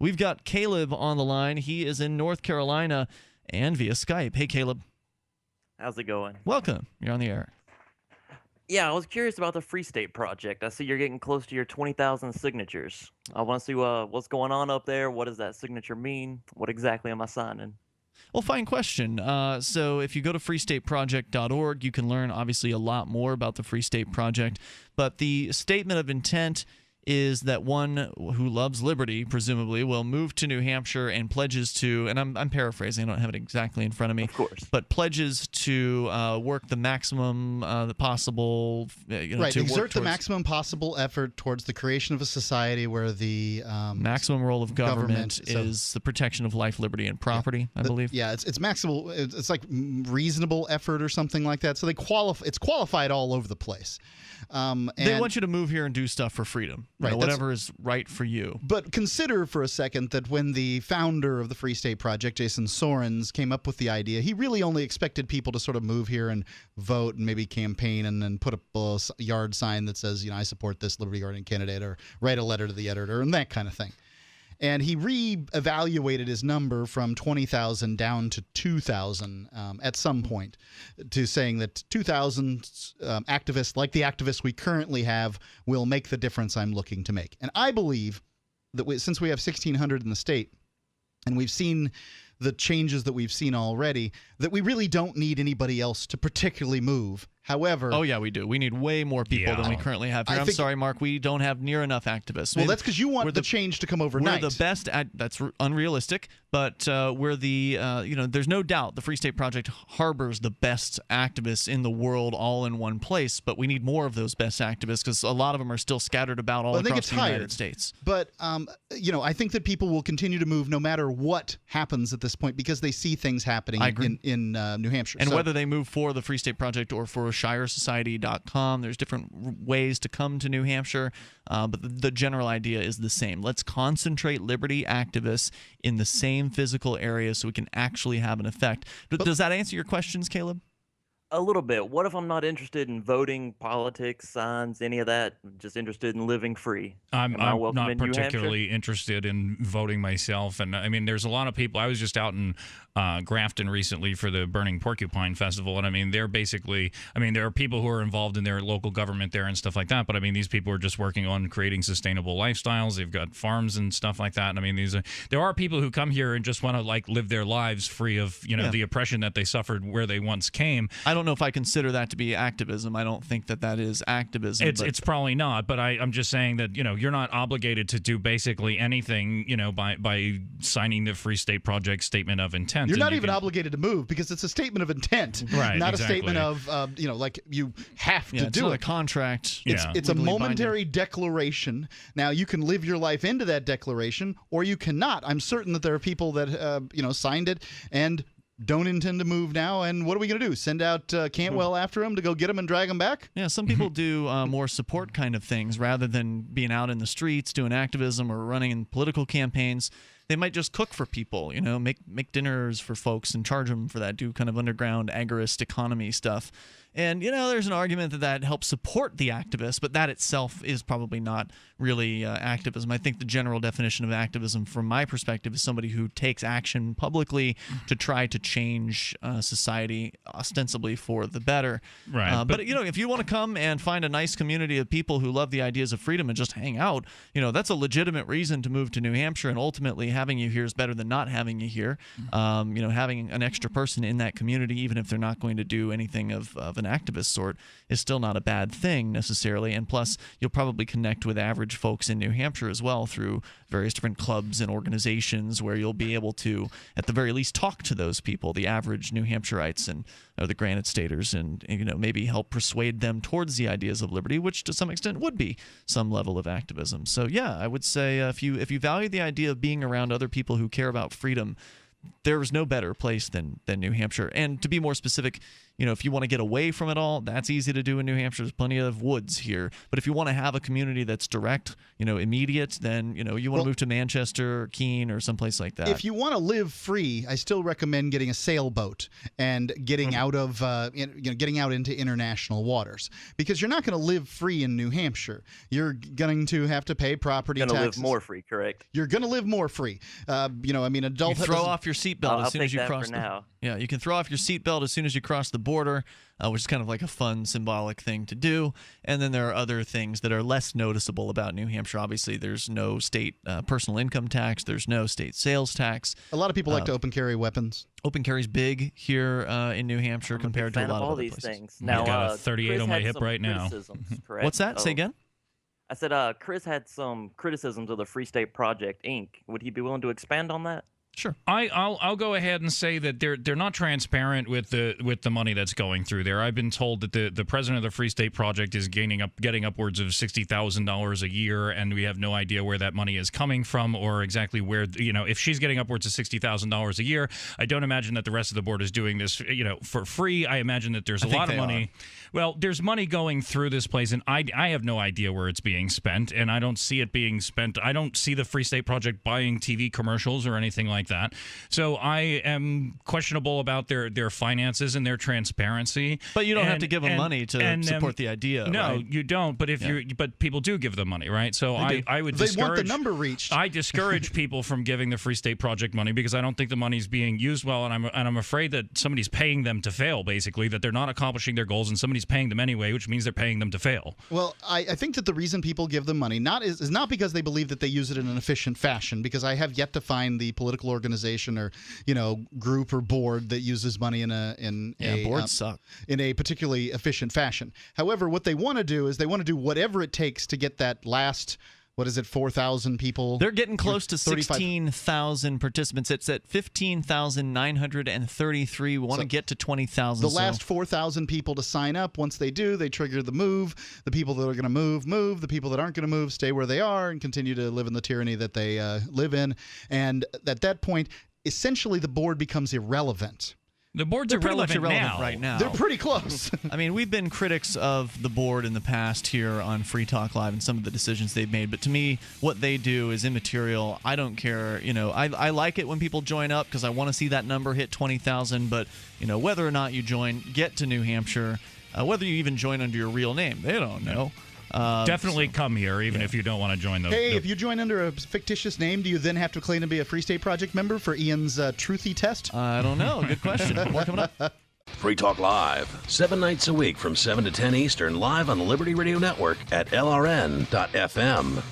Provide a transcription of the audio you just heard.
We've got Caleb on the line. He is in North Carolina and via Skype. Hey, Caleb. How's it going? Welcome. You're on the air. Yeah, I was curious about the Free State Project. I see you're getting close to your 20,000 signatures. I want to see what's going on up there. What does that signature mean? What exactly am I signing? Well, fine question. So if you go to freestateproject.org, you can learn obviously a lot more about the Free State Project. But the statement of intent is that one who loves liberty, presumably, will move to New Hampshire and pledges to, and I'm paraphrasing, I don't have it exactly in front of me, Of course. but pledges to work the maximum the possible, right, to exert the towards maximum possible effort towards the creation of a society where the maximum role of government so- is the protection of life, liberty, and property, I believe. Yeah, it's maximal. It's like reasonable effort or something like that. So they qualify. It's qualified all over the place. They want you to move here and do stuff for freedom, Right, whatever is right for you. But consider for a second that when the founder of the Free State Project, Jason Sorens, came up with the idea, he really only expected people to sort of move here and vote and maybe campaign and then put up a yard sign that says, I support this Liberty Guardian candidate, or write a letter to the editor and that kind of thing. And he re-evaluated his number from 20,000 down to 2,000 at some point, to saying that 2,000 activists, like the activists we currently have, will make the difference I'm looking to make. And I believe that since we have 1,600 in the state, and we've seen the changes that we've seen already, that we really don't need anybody else to particularly move. However, oh yeah, we do. We need way more people than we currently have here. I'm sorry, Mark. We don't have near enough activists. Well, that's because you want the change to come overnight. We're the best. That's unrealistic. But we're the there's no doubt the Free State Project harbors the best activists in the world, all in one place. But we need more of those best activists because a lot of them are still scattered about all across the United States. But I think that people will continue to move no matter what happens at this point because they see things happening in New Hampshire. And whether they move for the Free State Project or for ShireSociety.com. There's different ways to come to New Hampshire, but the general idea is the same. Let's concentrate liberty activists in the same physical area so we can actually have an effect. Does that answer your questions, Caleb? A little bit. What if I'm not interested in voting, politics, signs, any of that? I'm just interested in living free. I'm not particularly interested in voting myself. And I mean, there's a lot of people. I was just out in Grafton recently for the Burning Porcupine Festival. And I mean, they're basically, there are people who are involved in their local government there and stuff like that. But I mean, these people are just working on creating sustainable lifestyles. They've got farms and stuff like that. And I mean, there are people who come here and just want to live their lives free of, the oppression that they suffered where they once came. I don't know if I consider that to be activism. I don't think that is activism. It's probably not, but I'm just saying that, you're not obligated to do basically anything, by signing the Free State Project Statement of Intent. You're not even obligated to move because it's a statement of intent, right? Not exactly. a statement of, like you have to do it. It's a contract. It's a momentary declaration. Now, you can live your life into that declaration or you cannot. I'm certain that there are people that, signed it and don't intend to move now, and what are we going to do? Send out Cantwell after him to go get him and drag him back? Yeah, some people do more support kind of things rather than being out in the streets doing activism or running in political campaigns. They might just cook for people, make dinners for folks and charge them for that, do kind of underground agorist economy stuff. And, there's an argument that helps support the activists, but that itself is probably not really activism. I think the general definition of activism, from my perspective, is somebody who takes action publicly to try to change society ostensibly for the better. Right. But, if you want to come and find a nice community of people who love the ideas of freedom and just hang out, that's a legitimate reason to move to New Hampshire, and ultimately having you here is better than not having you here. Having an extra person in that community, even if they're not going to do anything of an activist sort, is still not a bad thing necessarily. And plus, you'll probably connect with average folks in New Hampshire as well through various different clubs and organizations where you'll be able to, at the very least, talk to those people, the average New Hampshireites and or the Granite Staters, and maybe help persuade them towards the ideas of liberty, which to some extent would be some level of activism. So yeah, I would say if you value the idea of being around other people who care about freedom, there is no better place than New Hampshire. And to be more specific, if you want to get away from it all, that's easy to do in New Hampshire. There's plenty of woods here. But if you want to have a community that's direct, immediate, then, you want to move to Manchester, Keene, or someplace like that. If you want to live free, I still recommend getting a sailboat and getting out of, getting out into international waters, because you're not going to live free in New Hampshire. You're going to have to pay property taxes. Going to live more free, correct? You're going to live more free. Adult. You throw off your seatbelt as soon as you cross. Yeah, you can throw off your seatbelt as soon as you cross the border, which is kind of like a fun, symbolic thing to do. And then there are other things that are less noticeable about New Hampshire. Obviously, there's no state personal income tax. There's no state sales tax. A lot of people like to open carry weapons. Open carry's big here in New Hampshire compared to a lot of other these places. things. Now, I got a 38 on my hip right now. What's that? Say again? I said Chris had some criticisms of the Free State Project, Inc. Would he be willing to expand on that? Sure. I'll go ahead and say that they're not transparent with the money that's going through there. I've been told that the president of the Free State Project is getting upwards of $60,000 a year, and we have no idea where that money is coming from or exactly where, if she's getting upwards of $60,000 a year, I don't imagine that the rest of the board is doing this, for free. I imagine that there's a lot of money. Well, there's money going through this place, and I have no idea where it's being spent, and I don't see it being spent. I don't see the Free State Project buying TV commercials or anything like that. So I am questionable about their finances and their transparency. But you don't have to give them money to support the idea. No, right? you don't. But but people do give them money, right? So I would discourage. They want the number reached. I discourage people from giving the Free State Project money because I don't think the money's being used well, and I'm afraid that somebody's paying them to fail. Basically, that they're not accomplishing their goals, and somebody's paying them anyway, which means they're paying them to fail. Well, I think that the reason people give them money is not because they believe that they use it in an efficient fashion, because I have yet to find the political organization or group or board that uses money in a particularly efficient fashion. However, what they want to do is they want to do whatever it takes to get that last 4,000 people. They're getting close to 16,000 participants. It's at 15,933. We want to get to 20,000. The last 4,000 people to sign up. Once they do, they trigger the move. The people that are going to move. The people that aren't going to move stay where they are and continue to live in the tyranny that they live in. And at that point, essentially the board becomes irrelevant. The board's They're pretty much irrelevant now. right now. They're pretty close. I mean, we've been critics of the board in the past here on Free Talk Live and some of the decisions they've made. But to me, what they do is immaterial. I don't care. I like it when people join up because I want to see that number hit 20,000. But, whether or not you join, get to New Hampshire, whether you even join under your real name, they don't know. Definitely come here, even if you don't want to join those. Hey, if you join under a fictitious name, do you then have to claim to be a Free State Project member for Ian's truthy test? I don't know. Good question. More coming up. Free Talk Live, 7 nights a week from 7 to 10 Eastern, live on the Liberty Radio Network at LRN.FM.